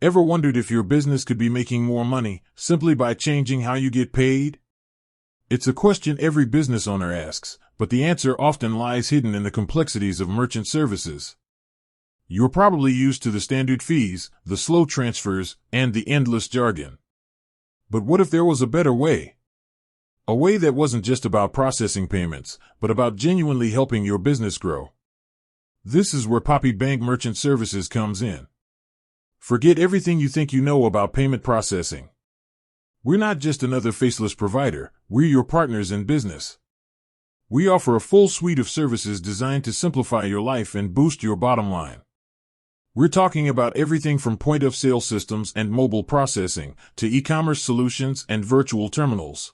Ever wondered if your business could be making more money simply by changing how you get paid? It's a question every business owner asks, but the answer often lies hidden in the complexities of merchant services. You're probably used to the standard fees, the slow transfers, and the endless jargon. But what if there was a better way? A way that wasn't just about processing payments, but about genuinely helping your business grow. This is where Poppy Bank Merchant Services comes in. Forget everything you think you know about payment processing. We're not just another faceless provider, we're your partners in business. We offer a full suite of services designed to simplify your life and boost your bottom line. We're talking about everything from point-of-sale systems and mobile processing to e-commerce solutions and virtual terminals.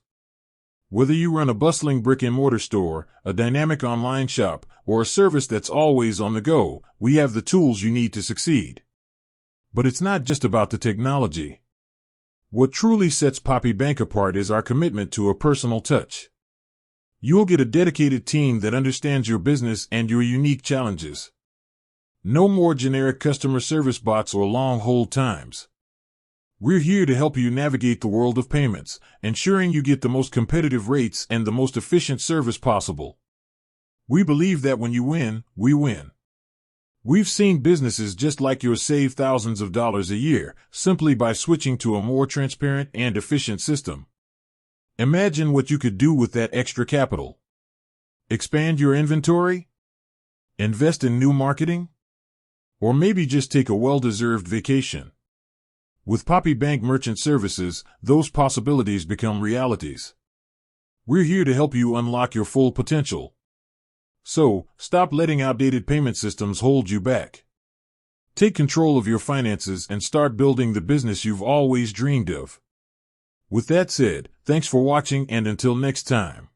Whether you run a bustling brick-and-mortar store, a dynamic online shop, or a service that's always on the go, we have the tools you need to succeed. But it's not just about the technology. What truly sets Poppy Bank apart is our commitment to a personal touch. You'll get a dedicated team that understands your business and your unique challenges. No more generic customer service bots or long hold times. We're here to help you navigate the world of payments, ensuring you get the most competitive rates and the most efficient service possible. We believe that when you win, we win. We've seen businesses just like yours save thousands of dollars a year simply by switching to a more transparent and efficient system. Imagine what you could do with that extra capital. Expand your inventory? Invest in new marketing? Or maybe just take a well-deserved vacation. With Poppy Bank Merchant Services, those possibilities become realities. We're here to help you unlock your full potential. So, stop letting outdated payment systems hold you back. Take control of your finances and start building the business you've always dreamed of. With that said, thanks for watching and until next time.